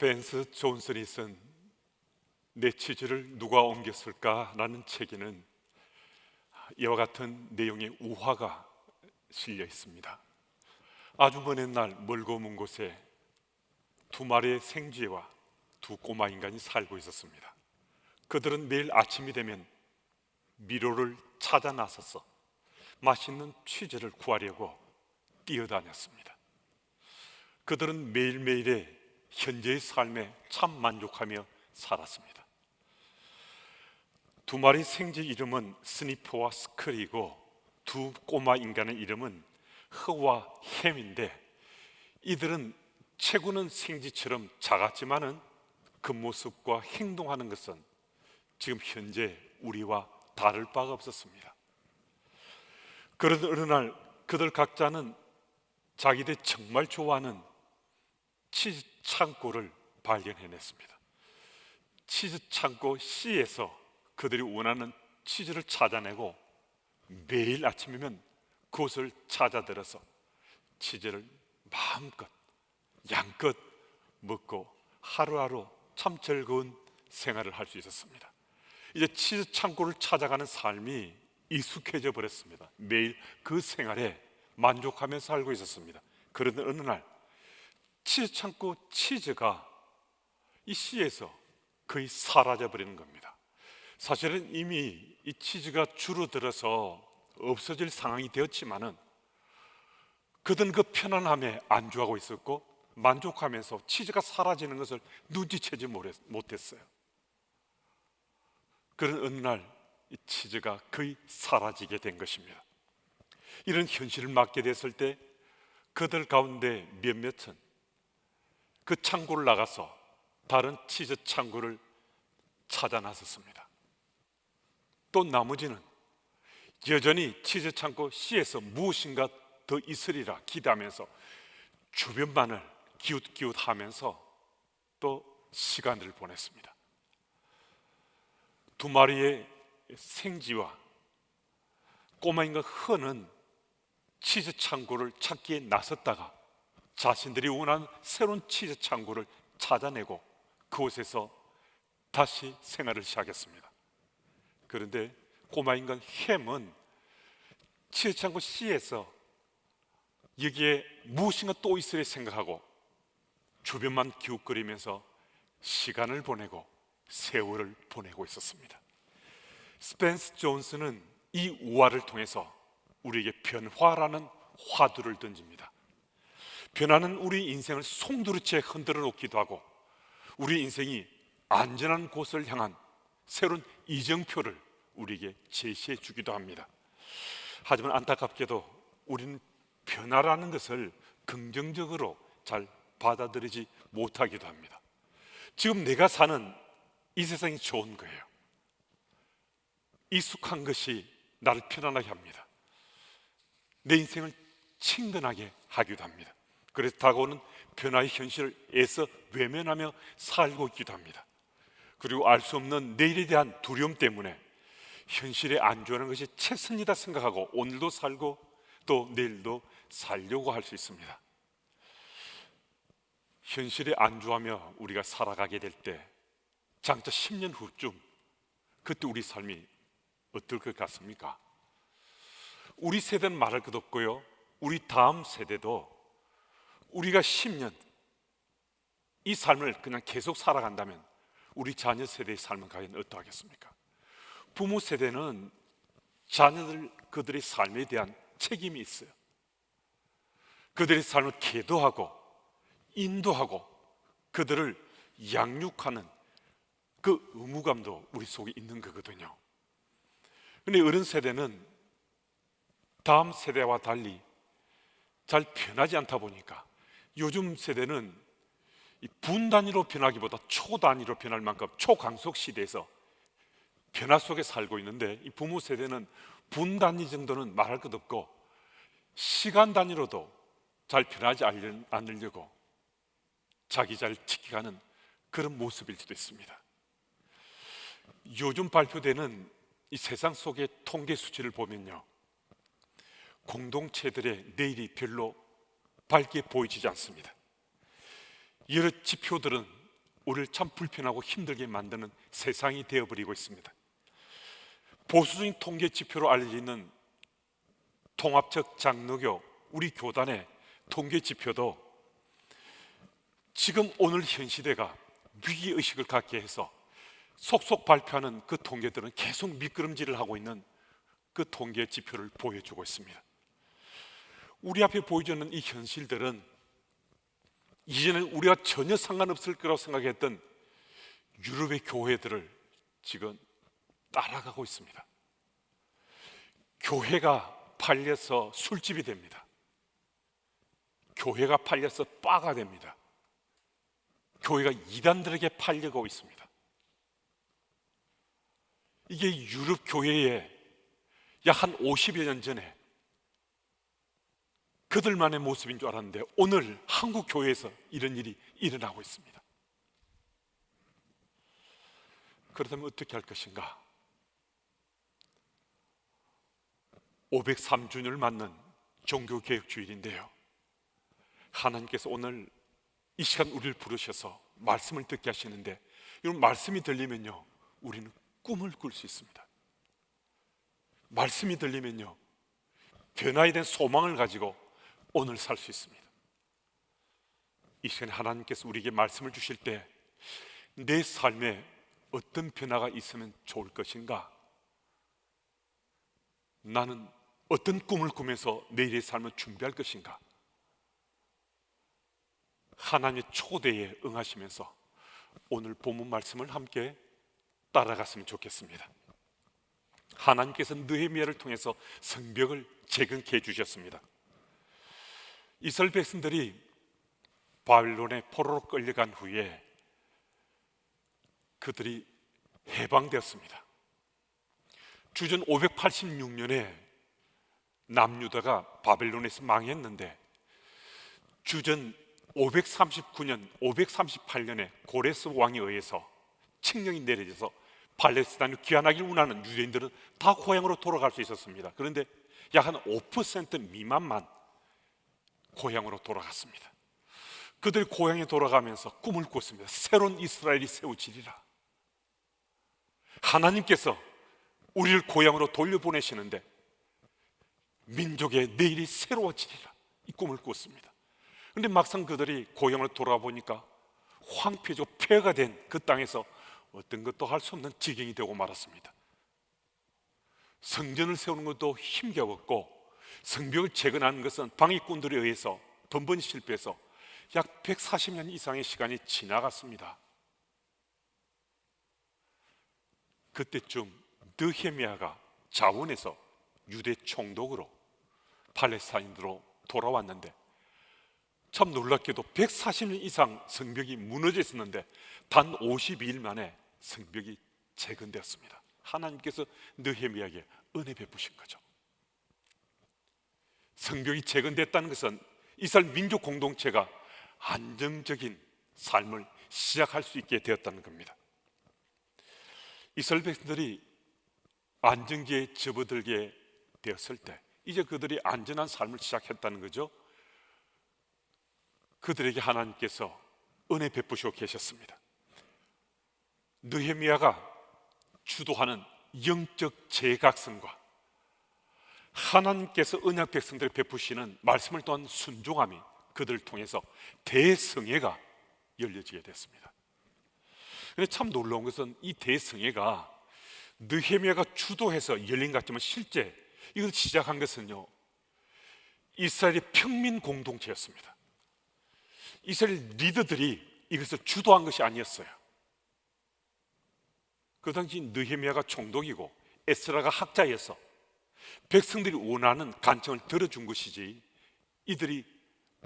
스펜스 존슨이 쓴 내 치즈를 누가 옮겼을까라는 책에는 이와 같은 내용의 우화가 실려 있습니다. 아주 먼 옛날 멀고 먼 곳에 두 마리의 생쥐와 두 꼬마 인간이 살고 있었습니다. 그들은 매일 아침이 되면 미로를 찾아 나서서 맛있는 치즈를 구하려고 뛰어다녔습니다. 그들은 매일매일의 현재의 삶에 참 만족하며 살았습니다. 두 마리 생쥐 이름은 스니퍼와 스컬이고 두 꼬마 인간의 이름은 허와 햄인데, 이들은 체구는 생쥐처럼 작았지만은 그 모습과 행동하는 것은 지금 현재 우리와 다를 바가 없었습니다. 그러던 어느 날 그들 각자는 자기들이 정말 좋아하는 치즈 창고를 발견해냈습니다. 치즈 창고 C에서 그들이 원하는 치즈를 찾아내고 매일 아침이면 그곳을 찾아들어서 치즈를 마음껏 양껏 먹고 하루하루 참 즐거운 생활을 할 수 있었습니다. 이제 치즈 창고를 찾아가는 삶이 익숙해져 버렸습니다. 매일 그 생활에 만족하며 살고 있었습니다. 그런데 어느 날 치즈 창고 치즈가 이 C에서 거의 사라져 버리는 겁니다. 사실은 이미 이 치즈가 줄어들어서 없어질 상황이 되었지만은 그들은 그 편안함에 안주하고 있었고 만족하면서 치즈가 사라지는 것을 눈치채지 못했어요. 그런 어느 날 이 치즈가 거의 사라지게 된 것입니다. 이런 현실을 맞게 됐을 때 그들 가운데 몇몇은 그 창고를 나가서 다른 치즈 창고를 찾아 나섰습니다. 또 나머지는 여전히 치즈 창고 C에서 무엇인가 더 있으리라 기대하면서 주변만을 기웃기웃하면서 또 시간을 보냈습니다. 두 마리의 생쥐와 꼬마 인간 허는 치즈 창고를 찾기에 나섰다가 자신들이 원하는 새로운 치즈 창고를 찾아내고 그곳에서 다시 생활을 시작했습니다. 그런데 꼬마 인간 햄은 치즈 창고 C에서 여기에 무엇인가 또 있으리 생각하고 주변만 기웃거리면서 시간을 보내고 세월을 보내고 있었습니다. 스펜스 존슨은 이 우화를 통해서 우리에게 변화라는 화두를 던집니다. 변화는 우리 인생을 송두리째 흔들어 놓기도 하고 우리 인생이 안전한 곳을 향한 새로운 이정표를 우리에게 제시해 주기도 합니다. 하지만 안타깝게도 우리는 변화라는 것을 긍정적으로 잘 받아들이지 못하기도 합니다. 지금 내가 사는 이 세상이 좋은 거예요. 익숙한 것이 나를 편안하게 합니다. 내 인생을 친근하게 하기도 합니다. 그래서 다가오는 변화의 현실을 애써 외면하며 살고 있기도 합니다. 그리고 알 수 없는 내일에 대한 두려움 때문에 현실에 안주하는 것이 최선이다 생각하고 오늘도 살고 또 내일도 살려고 할 수 있습니다. 현실에 안주하며 우리가 살아가게 될 때 장차 10년 후쯤 그때 우리 삶이 어떨 것 같습니까? 우리 세대는 말할 것 없고요, 우리 다음 세대도 우리가 10년 이 삶을 그냥 계속 살아간다면 우리 자녀 세대의 삶은 과연 어떠하겠습니까? 부모 세대는 자녀들 그들의 삶에 대한 책임이 있어요. 그들의 삶을 계도하고 인도하고 그들을 양육하는 그 의무감도 우리 속에 있는 거거든요. 그런데 어른 세대는 다음 세대와 달리 잘 변하지 않다 보니까 요즘 세대는 분 단위로 변하기보다 초 단위로 변할 만큼 초강속 시대에서 변화 속에 살고 있는데, 이 부모 세대는 분 단위 정도는 말할 것 없고 시간 단위로도 잘 변하지 않으려고 자기 잘 지켜가는 그런 모습일 수도 있습니다. 요즘 발표되는 이 세상 속의 통계 수치를 보면요, 공동체들의 내일이 별로 밝게 보이지 않습니다. 여러 지표들은 우리를 참 불편하고 힘들게 만드는 세상이 되어버리고 있습니다. 보수적인 통계 지표로 알려지는 통합적 장로교 우리 교단의 통계 지표도 지금 오늘 현 시대가 위기의식을 갖게 해서 속속 발표하는 그 통계들은 계속 미끄럼질을 하고 있는 그 통계 지표를 보여주고 있습니다. 우리 앞에 보여주는 이 현실들은 이제는 우리가 전혀 상관없을 거라고 생각했던 유럽의 교회들을 지금 따라가고 있습니다. 교회가 팔려서 술집이 됩니다. 교회가 팔려서 바가 됩니다. 교회가 이단들에게 팔려가고 있습니다. 이게 유럽 교회의 약 한 50여 년 전에 그들만의 모습인 줄 알았는데 오늘 한국 교회에서 이런 일이 일어나고 있습니다. 그렇다면 어떻게 할 것인가? 503주년을 맞는 종교개혁주일인데요, 하나님께서 오늘 이 시간 우리를 부르셔서 말씀을 듣게 하시는데, 이런 말씀이 들리면요 우리는 꿈을 꿀 수 있습니다. 말씀이 들리면요 변화에 대한 소망을 가지고 오늘 살 수 있습니다. 이 시간에 하나님께서 우리에게 말씀을 주실 때 내 삶에 어떤 변화가 있으면 좋을 것인가? 나는 어떤 꿈을 꾸면서 내일의 삶을 준비할 것인가? 하나님의 초대에 응하시면서 오늘 본문 말씀을 함께 따라갔으면 좋겠습니다. 하나님께서 느헤미야를 통해서 성벽을 재건케 해주셨습니다. 이스라엘 백성들이 바빌론의 포로로 끌려간 후에 그들이 해방되었습니다. 주전 586년에 남유다가 바벨론에서 망했는데 주전 539년, 538년에 고레스 왕에 의해서 칙령이 내려져서 팔레스타인을 귀환하기를 원하는 유대인들은 다 고향으로 돌아갈 수 있었습니다. 그런데 약 한 5% 미만만 고향으로 돌아갔습니다. 그들이 고향에 돌아가면서 꿈을 꿨습니다. 새로운 이스라엘이 세워지리라. 하나님께서 우리를 고향으로 돌려보내시는데 민족의 내일이 새로워지리라, 이 꿈을 꿨습니다. 그런데 막상 그들이 고향으로 돌아와 보니까 황폐죠, 폐허가 된 그 땅에서 어떤 것도 할 수 없는 지경이 되고 말았습니다. 성전을 세우는 것도 힘겨웠고 성벽을 재건하는 것은 방위꾼들에 의해서 번번이 실패해서 약 140년 이상의 시간이 지나갔습니다. 그때쯤 느헤미야가 자원해서 유대 총독으로 팔레스타인으로 돌아왔는데, 참 놀랍게도 140년 이상 성벽이 무너져 있었는데 단 52일 만에 성벽이 재건되었습니다. 하나님께서 느헤미야에게 은혜 베푸신 거죠. 성벽이 재건됐다는 것은 이스라엘 민족 공동체가 안정적인 삶을 시작할 수 있게 되었다는 겁니다. 이스라엘 백성들이 안정기에 접어들게 되었을 때 이제 그들이 안전한 삶을 시작했다는 거죠. 그들에게 하나님께서 은혜 베푸시고 계셨습니다. 느헤미야가 주도하는 영적 재각성과 하나님께서 언약 백성들에 베푸시는 말씀을 또한 순종함이 그들을 통해서 대성회가 열려지게 됐습니다. 그런데 참 놀라운 것은 이 대성회가 느헤미야가 주도해서 열린 것 같지만 실제 이걸 시작한 것은요 이스라엘의 평민 공동체였습니다. 이스라엘 리더들이 이것을 주도한 것이 아니었어요. 그 당시 느헤미야가 총독이고 에스라가 학자여서 백성들이 원하는 간청을 들어준 것이지 이들이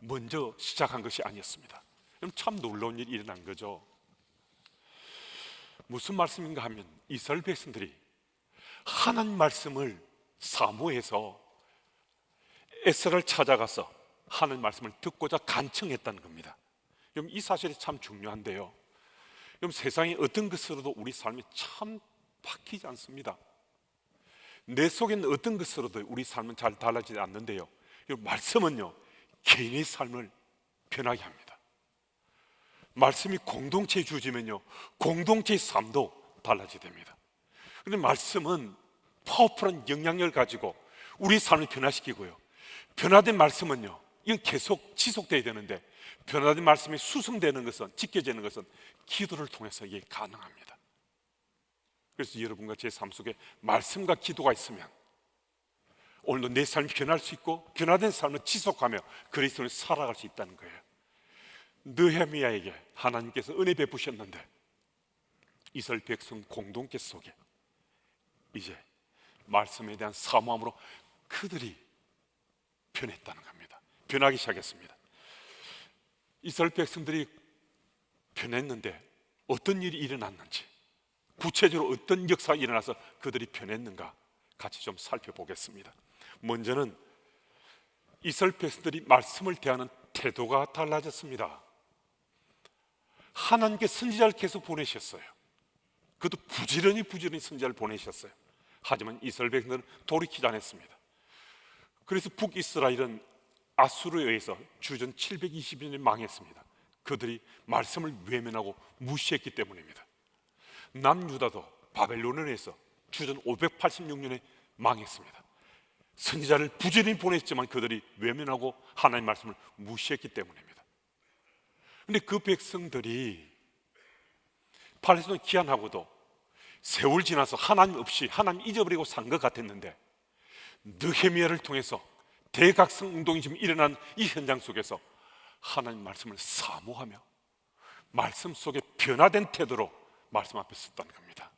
먼저 시작한 것이 아니었습니다. 그럼 참 놀라운 일이 일어난 거죠. 무슨 말씀인가 하면 이스라엘 백성들이 하나님 말씀을 사모해서 에스라를 찾아가서 하나님 말씀을 듣고자 간청했다는 겁니다. 그럼 이 사실이 참 중요한데요, 그럼 세상에 어떤 것으로도 우리 삶이 참 바뀌지 않습니다. 내 속에 있는 어떤 것으로도 우리 삶은 잘 달라지지 않는데요, 말씀은요 개인의 삶을 변하게 합니다. 말씀이 공동체에 주어지면요, 공동체의 삶도 달라지게 됩니다. 그런데 말씀은 파워풀한 영향력을 가지고 우리 삶을 변화시키고요, 변화된 말씀은요, 이건 계속 지속돼야 되는데, 변화된 말씀이 수성되는 것은, 지켜지는 것은 기도를 통해서 이게 가능합니다. 그래서 여러분과 제 삶 속에 말씀과 기도가 있으면 오늘도 내 삶이 변할 수 있고, 변화된 삶을 지속하며 그리스도를 살아갈 수 있다는 거예요. 느헤미야에게 하나님께서 은혜 베푸셨는데 이스라엘 백성 공동체 속에 이제 말씀에 대한 사모함으로 그들이 변했다는 겁니다. 변하기 시작했습니다. 이스라엘 백성들이 변했는데 어떤 일이 일어났는지, 구체적으로 어떤 역사가 일어나서 그들이 변했는가 같이 좀 살펴보겠습니다. 먼저는 이스라엘 백성들이 말씀을 대하는 태도가 달라졌습니다. 하나님께 선지자를 계속 보내셨어요. 그것도 부지런히 선지자를 보내셨어요. 하지만 이스라엘 백성들은 돌이키지 않았습니다. 그래서 북이스라엘은 아수르에 의해서 주전 720년에 망했습니다. 그들이 말씀을 외면하고 무시했기 때문입니다. 남유다도 바벨론에 의해서 주전 586년에 망했습니다. 선지자를 부지런히 보냈지만 그들이 외면하고 하나님의 말씀을 무시했기 때문입니다. 그런데 그 백성들이 팔레스타인 귀환하고도 세월 지나서 하나님 없이, 하나님 잊어버리고 산 것 같았는데, 느헤미야를 통해서 대각성 운동이 지금 일어난 이 현장 속에서 하나님 말씀을 사모하며 말씀 속에 변화된 태도로 말씀 앞에 섰다는 겁니다.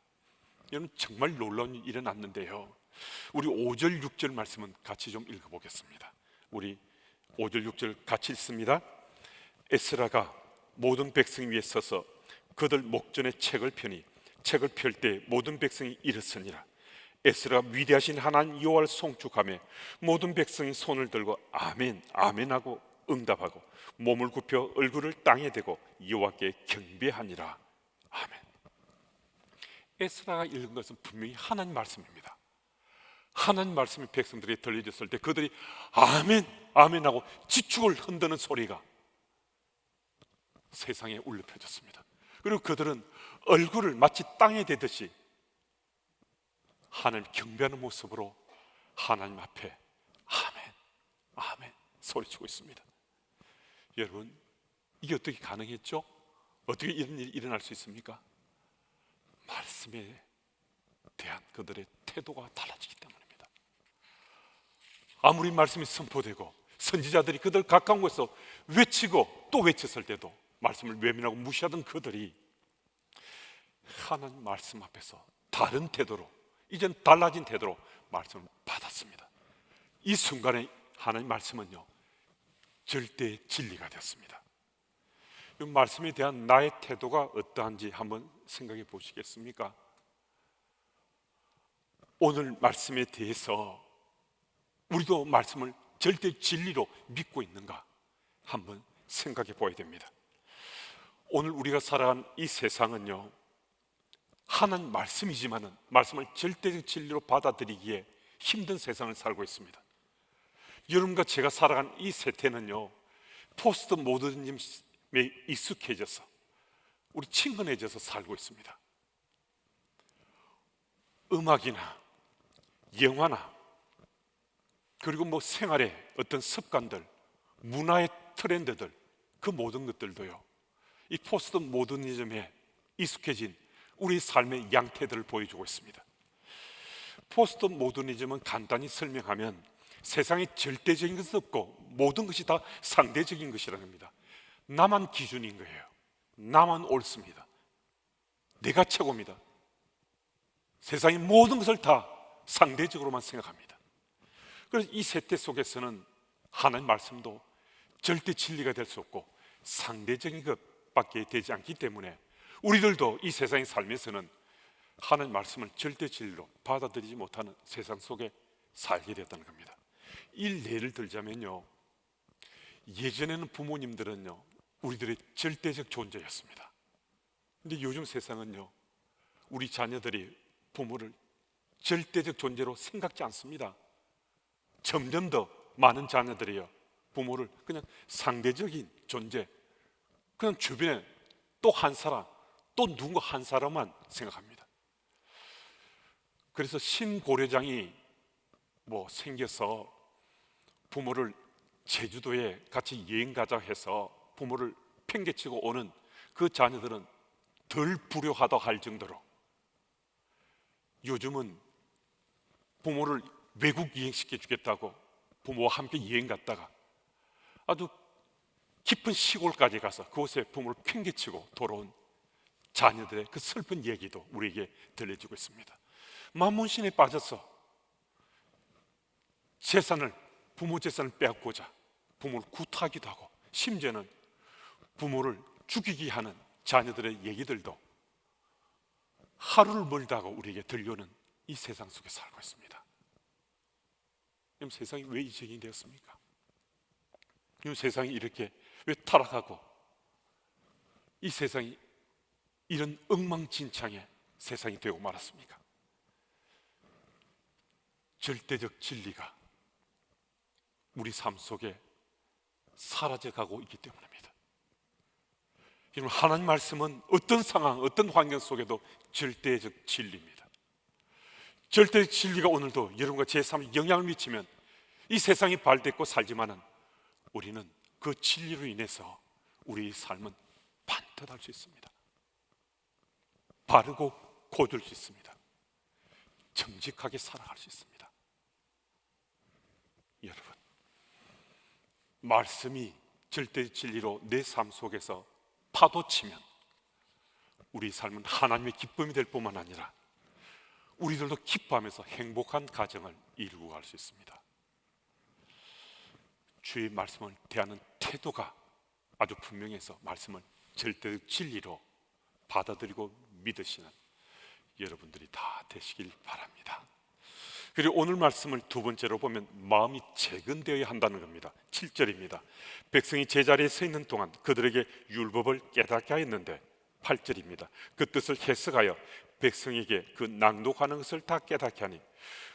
여러분, 정말 놀라운 일이 일어났는데요, 우리 5절 6절 말씀은 같이 좀 읽어보겠습니다. 우리 5절 6절 같이 읽습니다. 에스라가 모든 백성 위에 서서 그들 목전에 책을 펴니 책을 펼 때 모든 백성이 일었으니라. 에스라가 위대하신 하나님 여호와를 송축하며 모든 백성이 손을 들고 아멘 아멘 하고 응답하고 몸을 굽혀 얼굴을 땅에 대고 여호와께 경배하니라. 아멘. 에스라가 읽은 것은 분명히 하나님 말씀입니다. 하나님 말씀이 백성들이 들려졌을 때 그들이 아멘 아멘 하고 지축을 흔드는 소리가 세상에 울려 퍼졌습니다. 그리고 그들은 얼굴을 마치 땅에 대듯이 하나님 경배하는 모습으로 하나님 앞에 아멘 아멘 소리치고 있습니다. 여러분, 이게 어떻게 가능했죠? 어떻게 이런 일이 일어날 수 있습니까? 말씀에 대한 그들의 태도가 달라지기 때문입니다. 아무리 말씀이 선포되고 선지자들이 그들 가까운 곳에서 외치고 또 외쳤을 때도 말씀을 외면하고 무시하던 그들이 하나님 말씀 앞에서 다른 태도로, 이젠 달라진 태도로 말씀을 받았습니다. 이 순간에 하나님 말씀은요, 절대 진리가 되었습니다. 이 말씀에 대한 나의 태도가 어떠한지 한번 생각해 보시겠습니까? 오늘 말씀에 대해서 우리도 말씀을 절대 진리로 믿고 있는가 한번 생각해 보아야 됩니다. 오늘 우리가 살아가는 이 세상은요, 하나님 말씀이지만은 말씀을 절대적 진리로 받아들이기에 힘든 세상을 살고 있습니다. 여러분과 제가 살아가는 이 세태는요, 포스트 모더니즘에 익숙해져서 우리 친근해져서 살고 있습니다. 음악이나 영화나 그리고 뭐 생활의 어떤 습관들, 문화의 트렌드들, 그 모든 것들도요, 이 포스트 모더니즘에 익숙해진 우리 삶의 양태들을 보여주고 있습니다. 포스트 모더니즘은 간단히 설명하면 세상에 절대적인 것은 없고 모든 것이 다 상대적인 것이라는 겁니다. 나만 기준인 거예요. 나만 옳습니다. 내가 최고입니다. 세상의 모든 것을 다 상대적으로만 생각합니다. 그래서 이 세태 속에서는 하나님 말씀도 절대 진리가 될 수 없고 상대적인 것밖에 되지 않기 때문에 우리들도 이 세상에 살면서는 하나님 말씀을 절대 진리로 받아들이지 못하는 세상 속에 살게 됐다는 겁니다. 이 예를 들자면요, 예전에는 부모님들은요, 우리들의 절대적 존재였습니다. 근데 요즘 세상은요, 우리 자녀들이 부모를 절대적 존재로 생각지 않습니다. 점점 더 많은 자녀들이요, 부모를 그냥 상대적인 존재, 그냥 주변에 또 한 사람, 또 누군가 한 사람만 생각합니다. 그래서 신고려장이 생겨서 부모를 제주도에 같이 여행 가자 해서 부모를 팽개치고 오는 그 자녀들은 덜 불효하다 할 정도로 요즘은 부모를 외국 여행시켜 주겠다고 부모와 함께 여행 갔다가 아주 깊은 시골까지 가서 그곳에 부모를 팽개치고 돌아온 자녀들의 그 슬픈 얘기도 우리에게 들려주고 있습니다. 만문신에 빠져서 부모 재산을 빼앗고자 부모를 구타하기도 하고 심지어는 부모를 죽이게 하는 자녀들의 얘기들도 하루를 멀다 하고 우리에게 들려오는 이 세상 속에 살고 있습니다. 그럼 세상이 왜 이적이 되었습니까? 그럼 세상이 이렇게 왜 타락하고 이 세상이 이런 엉망진창의 세상이 되고 말았습니까? 절대적 진리가 우리 삶 속에 사라져가고 있기 때문입니다. 여러분, 하나님 말씀은 어떤 상황, 어떤 환경 속에도 절대적 진리입니다. 절대적 진리가 오늘도 여러분과 제 삶에 영향을 미치면 이 세상이 발됐고 살지만은 우리는 그 진리로 인해서 우리의 삶은 반듯할 수 있습니다. 바르고 고들 수 있습니다. 정직하게 살아갈 수 있습니다. 여러분, 말씀이 절대 진리로 내 삶 속에서 파도치면 우리 삶은 하나님의 기쁨이 될 뿐만 아니라 우리들도 기뻐하면서 행복한 가정을 이루고 갈 수 있습니다. 주의 말씀을 대하는 태도가 아주 분명해서 말씀을 절대적 진리로 받아들이고 믿으시는 여러분들이 다 되시길 바랍니다. 그리고 오늘 말씀을 두 번째로 보면 마음이 재건되어야 한다는 겁니다. 7절입니다. 백성이 제자리에 서 있는 동안 그들에게 율법을 깨닫게 하였는데 8절입니다. 그 뜻을 해석하여 백성에게 그 낭독하는 것을 다 깨닫게 하니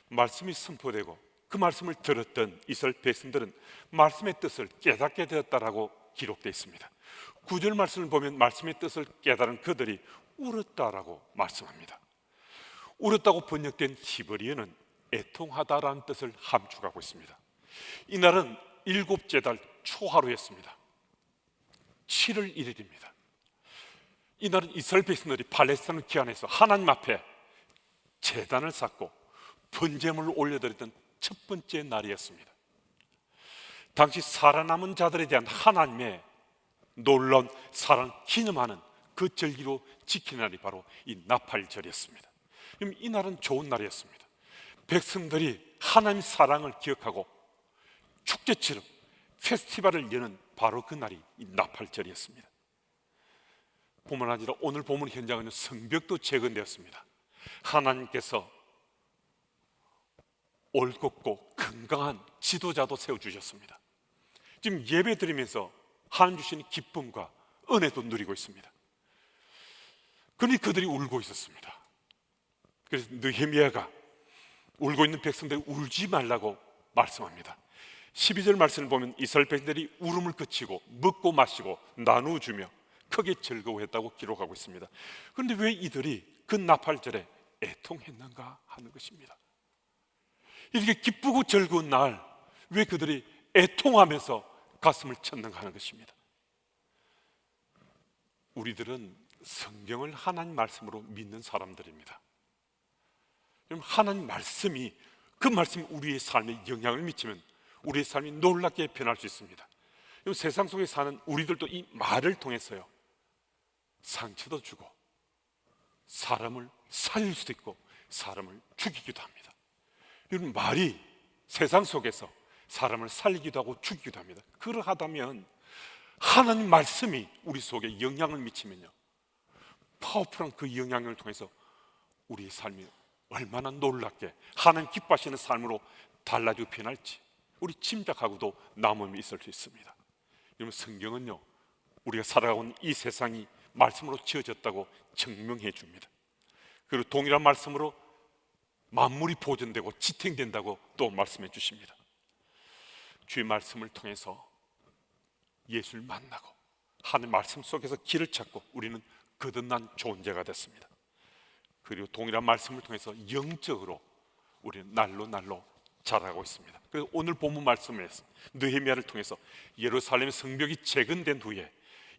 말씀이 선포되고 그 말씀을 들었던 이스라엘 백성들은 말씀의 뜻을 깨닫게 되었다라고 기록되어 있습니다. 9절 말씀을 보면 말씀의 뜻을 깨달은 그들이 울었다라고 말씀합니다. 울었다고 번역된 히브리어는 애통하다라는 뜻을 함축하고 있습니다. 이날은 일곱째 달 초하루였습니다. 7월 1일입니다. 이날은 이스라엘 백성들이 팔레스타인을 귀환해서 하나님 앞에 제단을 쌓고 번제물을 올려드렸던 첫 번째 날이었습니다. 당시 살아남은 자들에 대한 하나님의 놀라운 사랑을 기념하는 그 절기로 지키는 날이 바로 이 나팔절이었습니다. 이 날은 좋은 날이었습니다. 백성들이 하나님의 사랑을 기억하고 축제처럼 페스티벌을 여는 바로 그 날이 이 나팔절이었습니다. 뿐만 아니라 오늘 본문 현장에는 성벽도 재건되었습니다. 하나님께서 올곧고 건강한 지도자도 세워주셨습니다. 지금 예배 드리면서 하나님 주시는 기쁨과 은혜도 누리고 있습니다. 그러니 그들이 울고 있었습니다. 그래서 느헤미야가 울고 있는 백성들이 울지 말라고 말씀합니다. 12절 말씀을 보면 이스라엘 백성들이 울음을 그치고 먹고 마시고 나누어 주며 크게 즐거워했다고 기록하고 있습니다. 그런데 왜 이들이 그 나팔절에 애통했는가 하는 것입니다. 이렇게 기쁘고 즐거운 날 왜 그들이 애통하면서 가슴을 쳤는가 하는 것입니다. 우리들은 성경을 하나님 말씀으로 믿는 사람들입니다. 하나님 말씀이 그 말씀이 우리의 삶에 영향을 미치면 우리의 삶이 놀랍게 변할 수 있습니다. 세상 속에 사는 우리들도 이 말을 통해서요 상처도 주고 사람을 살릴 수도 있고 사람을 죽이기도 합니다. 이런 말이 세상 속에서 사람을 살리기도 하고 죽이기도 합니다. 그러하다면 하나님 말씀이 우리 속에 영향을 미치면요 파워풀한 그 영향을 통해서 우리의 삶이 얼마나 놀랍게 하나님 기뻐하시는 삶으로 달라지고 변할지 우리 짐작하고도 남음이 있을 수 있습니다. 여러분, 성경은요 우리가 살아가고 있는 이 세상이 말씀으로 지어졌다고 증명해 줍니다. 그리고 동일한 말씀으로 만물이 보존되고 지탱된다고 또 말씀해 주십니다. 주의 말씀을 통해서 예수를 만나고 하나님 말씀 속에서 길을 찾고 우리는 거듭난 존재가 됐습니다. 그리고 동일한 말씀을 통해서 영적으로 우리는 날로 자라고 있습니다. 그래서 오늘 본문 말씀에서 느헤미야를 통해서 예루살렘 성벽이 재건된 후에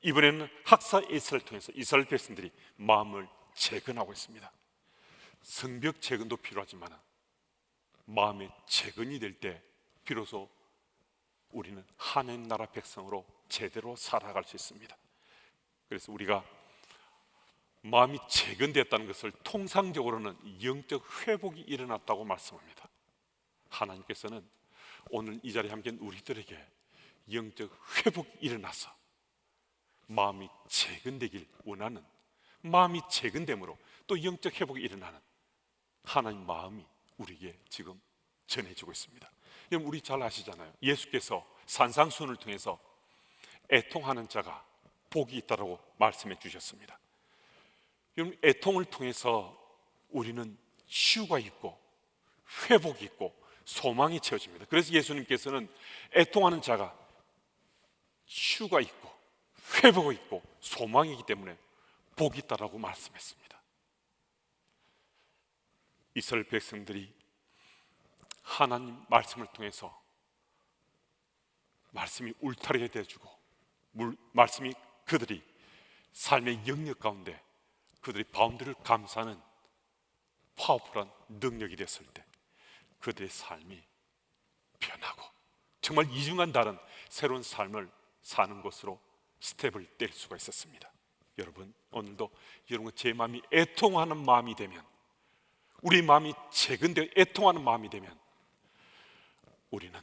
이번에는 학사 에스라를 통해서 이스라엘 백성들이 마음을 재건하고 있습니다. 성벽 재건도 필요하지만 마음의 재건이 될 때 비로소 우리는 하나님 나라 백성으로 제대로 살아갈 수 있습니다. 그래서 우리가 마음이 재건되었다는 것을 통상적으로는 영적 회복이 일어났다고 말씀합니다. 하나님께서는 오늘 이 자리에 함께한 우리들에게 영적 회복이 일어나서 마음이 재건되길 원하는, 마음이 재건됨으로 또 영적 회복이 일어나는 하나님 마음이 우리에게 지금 전해지고 있습니다. 여러분, 우리 잘 아시잖아요. 예수께서 산상수훈을 통해서 애통하는 자가 복이 있다고 말씀해 주셨습니다. 여러분, 애통을 통해서 우리는 치유가 있고 회복이 있고 소망이 채워집니다. 그래서 예수님께서는 애통하는 자가 치유가 있고 회복이 있고 소망이기 때문에 복이 있다라고 말씀했습니다. 이스라엘 백성들이 하나님 말씀을 통해서 말씀이 울타리가 되어주고 말씀이 그들이 삶의 영역 가운데 그들이 바운드를 감싸는 파워풀한 능력이 됐을 때 그들의 삶이 변하고 정말 이중한 다른 새로운 삶을 사는 것으로 스텝을 뗄 수가 있었습니다. 여러분, 오늘도 여러분 제 마음이 애통하는 마음이 되면, 우리 마음이 재건되어 애통하는 마음이 되면 우리는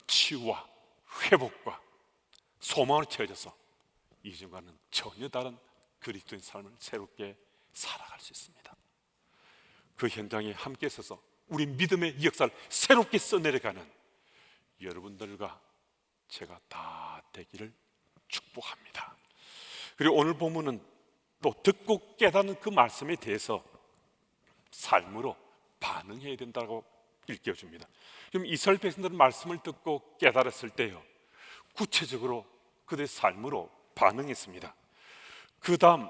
치유와 회복과 소망을 채워져서 이전과는 전혀 다른 그리스도인 삶을 새롭게 살아갈 수 있습니다. 그 현장에 함께 서서 우리 믿음의 역사를 새롭게 써내려가는 여러분들과 제가 다 되기를 축복합니다. 그리고 오늘 본문은 또 듣고 깨닫는 그 말씀에 대해서 삶으로 반응해야 된다고 일깨워줍니다. 그럼 이스라엘 백성들은 말씀을 듣고 깨달았을 때요, 구체적으로 그들의 삶으로 반응했습니다. 그 다음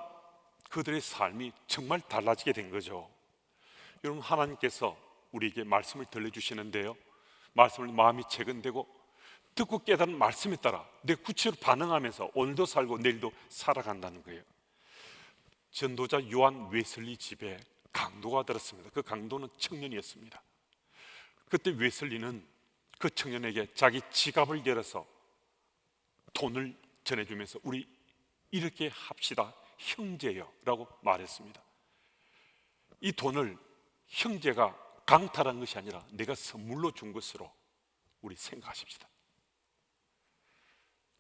그들의 삶이 정말 달라지게 된 거죠. 여러분, 하나님께서 우리에게 말씀을 들려주시는데요, 말씀을 마음이 재건되고 듣고 깨달은 말씀에 따라 내 구체로 반응하면서 오늘도 살고 내일도 살아간다는 거예요. 전도자 요한 웨슬리 집에 강도가 들었습니다. 그 강도는 청년이었습니다. 그때 웨슬리는 그 청년에게 자기 지갑을 열어서 돈을 전해주면서 우리 이렇게 합시다, 형제요 라고 말했습니다. 이 돈을 형제가 강탈한 것이 아니라 내가 선물로 준 것으로 우리 생각하십시다.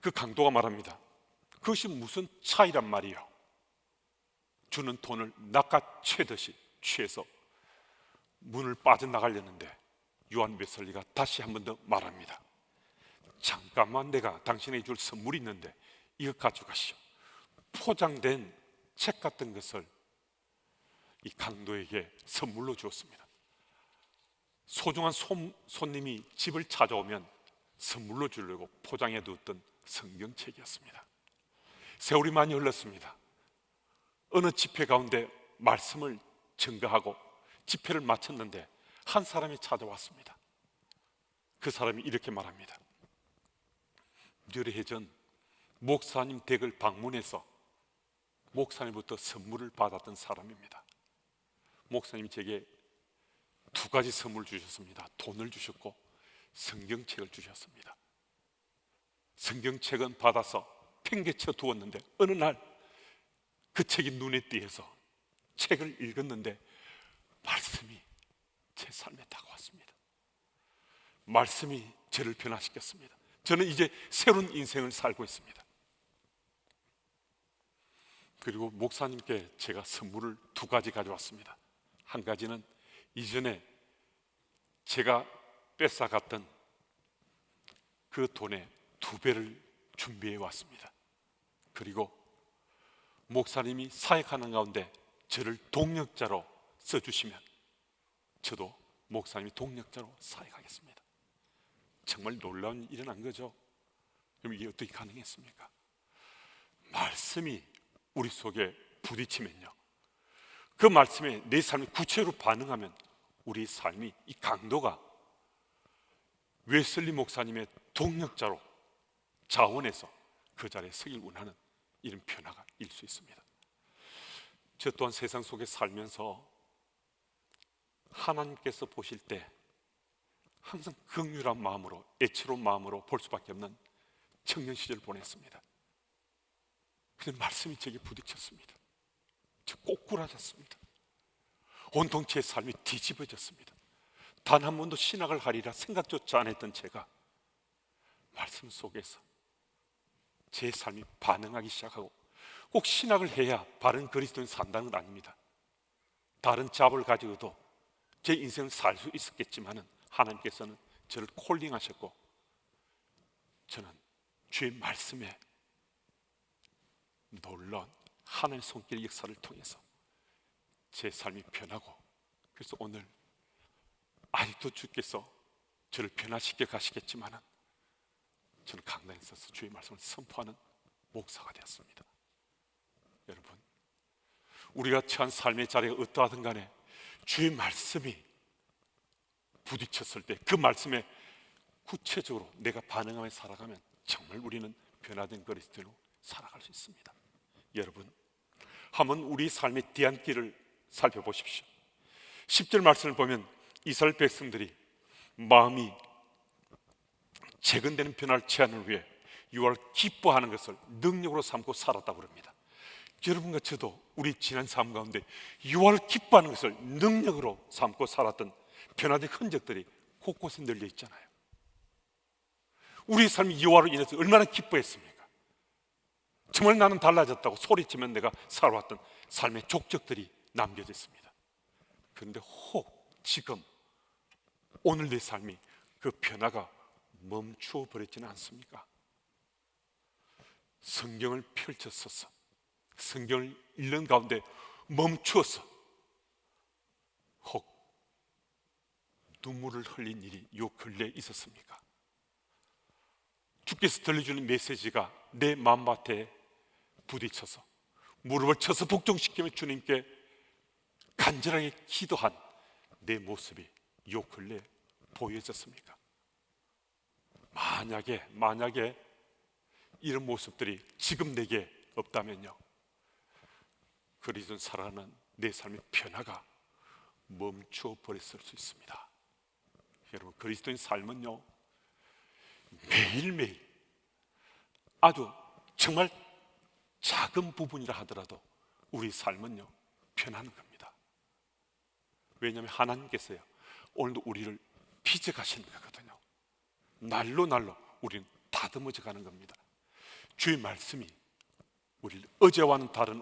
그 강도가 말합니다. 그것이 무슨 차이란 말이요? 주는 돈을 낚아채듯이 취해서 문을 빠져나가려는데 요한 웨슬리가 다시 한 번 더 말합니다. 잠깐만, 내가 당신에게 줄 선물이 있는데 이거 가져가시오. 포장된 책 같은 것을 이 강도에게 선물로 주었습니다. 소중한 손님이 집을 찾아오면 선물로 주려고 포장해 두었던 성경책이었습니다. 세월이 많이 흘렀습니다. 어느 집회 가운데 말씀을 증거하고 집회를 마쳤는데 한 사람이 찾아왔습니다. 그 사람이 이렇게 말합니다. 몇 해 전 목사님 댁을 방문해서 목사님부터 선물을 받았던 사람입니다. 목사님이 제게 두 가지 선물 주셨습니다. 돈을 주셨고 성경책을 주셨습니다. 성경책은 받아서 팽개쳐 두었는데 어느 날 그 책이 눈에 띄어서 책을 읽었는데 말씀이 제 삶에 다가왔습니다. 말씀이 저를 변화시켰습니다. 저는 이제 새로운 인생을 살고 있습니다. 그리고 목사님께 제가 선물을 두 가지 가져왔습니다. 한 가지는 이전에 제가 뺏어갔던 그 돈의 2배를 준비해 왔습니다. 그리고 목사님이 사역하는 가운데 저를 동력자로 써주시면 저도 목사님이 동력자로 사역하겠습니다. 정말 놀라운 일이 일어난 거죠. 그럼 이게 어떻게 가능했습니까? 말씀이 우리 속에 부딪히면요, 그 말씀에 내 삶이 구체로 반응하면 우리 삶이 이 강도가 웨슬리 목사님의 동력자로 자원해서 그 자리에 서길 원하는 이런 변화가 일 수 있습니다. 저 또한 세상 속에 살면서 하나님께서 보실 때 항상 긍휼한 마음으로, 애처로운 마음으로 볼 수밖에 없는 청년 시절을 보냈습니다. 근데 말씀이 제게 부딪혔습니다. 저 꼬꾸라졌습니다. 온통 제 삶이 뒤집어졌습니다. 단 한 번도 신학을 하리라 생각조차 안 했던 제가 말씀 속에서 제 삶이 반응하기 시작하고, 꼭 신학을 해야 바른 그리스도인 산다는 건 아닙니다. 다른 잡을 가지고도 제 인생을 살 수 있었겠지만은 하나님께서는 저를 콜링하셨고, 저는 주의 말씀에 놀라운 하나님의 손길 역사를 통해서 제 삶이 변하고, 그래서 오늘 아직도 주께서 저를 변화시켜 가시겠지만은 저는 강단에 서서 주의 말씀을 선포하는 목사가 되었습니다. 여러분, 우리가 처한 삶의 자리가 어떠하든 간에 주의 말씀이 부딪혔을 때 그 말씀에 구체적으로 내가 반응하며 살아가면 정말 우리는 변화된 그리스도로 살아갈 수 있습니다. 여러분, 한번 우리 삶의 뒤안길을 살펴보십시오. 10절 말씀을 보면 이스라엘 백성들이 마음이 재건되는 변화를 취하는 위해 유월 기뻐하는 것을 능력으로 삼고 살았다고 합니다. 여러분과 저도 우리 지난 삶 가운데 유월 기뻐하는 것을 능력으로 삼고 살았던 변화된 흔적들이 곳곳에 널려 있잖아요. 우리의 삶이 유월로 인해서 얼마나 기뻐했습니까? 정말 나는 달라졌다고 소리치면 내가 살아왔던 삶의 족적들이 남겨져 있습니다. 그런데 혹 지금 오늘 내 삶이 그 변화가 멈추어 버렸지는 않습니까? 성경을 펼쳤어서 성경을 읽는 가운데 멈추어서 혹 눈물을 흘린 일이 요 근래에 있었습니까? 주께서 들려주는 메시지가 내 마음밭에 부딪혀서 무릎을 쳐서 복종시키며 주님께 간절하게 기도한 내 모습이 요 근래에 보여졌습니까? 만약에 이런 모습들이 지금 내게 없다면요, 그리스도인 살아가는 내 삶의 변화가 멈추어 버렸을 수 있습니다. 여러분, 그리스도인 삶은요, 매일매일 아주 정말 작은 부분이라 하더라도 우리 삶은요 변하는 겁니다. 왜냐하면 하나님께서요 오늘도 우리를 빚어가시는 거거든요. 날로 우리는 다듬어져 가는 겁니다. 주의 말씀이 우리를 어제와는 다른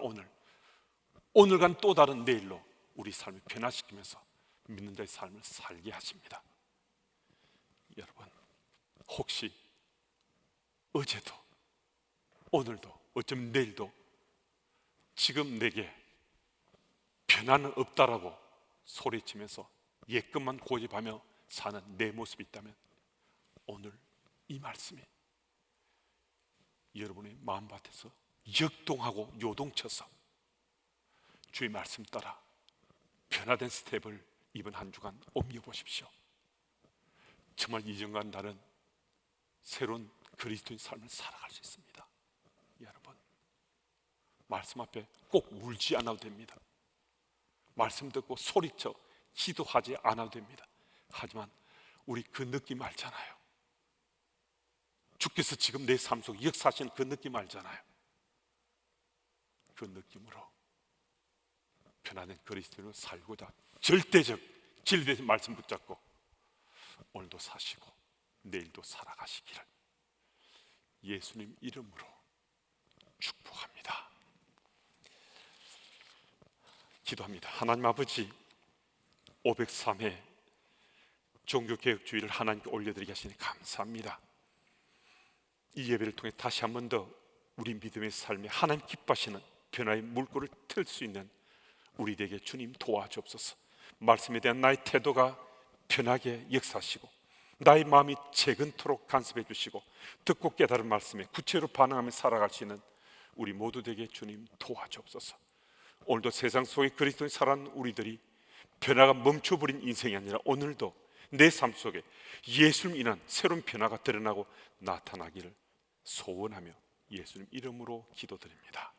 오늘과는 또 다른 내일로 우리 삶을 변화시키면서 믿는 자의 삶을 살게 하십니다. 여러분, 혹시 어제도 오늘도 어쩌면 내일도 지금 내게 변화는 없다라고 소리치면서 옛것만 고집하며 사는 내 모습이 있다면 오늘 이 말씀이 여러분의 마음밭에서 역동하고 요동쳐서 주의 말씀 따라 변화된 스텝을 이번 한 주간 옮겨보십시오. 정말 이전과는 다른 새로운 그리스도인 삶을 살아갈 수 있습니다. 여러분, 말씀 앞에 꼭 울지 않아도 됩니다. 말씀 듣고 소리쳐 기도하지 않아도 됩니다. 하지만 우리 그 느낌 알잖아요. 주께서 지금 내 삶 속에 역사하시는 그 느낌 알잖아요. 그 느낌으로 변화된 그리스도인으로 살고자 절대적 진리된 말씀 붙잡고 오늘도 사시고 내일도 살아가시기를 예수님 이름으로 축복합니다. 기도합니다. 하나님 아버지, 503회 종교개혁주의를 하나님께 올려드리게 하시니 감사합니다. 이 예배를 통해 다시 한 번 더 우리 믿음의 삶에 하나님 기뻐하시는 변화의 물꼬를 틀 수 있는 우리에게 주님 도와주옵소서. 말씀에 대한 나의 태도가 변하게 역사하시고 나의 마음이 재건토록 간섭해 주시고 듣고 깨달은 말씀에 구체로 반응하며 살아갈 수 있는 우리 모두 되게 주님 도와주옵소서. 오늘도 세상 속에 그리스도인 살아가는 우리들이 변화가 멈춰버린 인생이 아니라 오늘도 내 삶 속에 예수님 인한 새로운 변화가 드러나고 나타나기를 소원하며 예수님 이름으로 기도드립니다.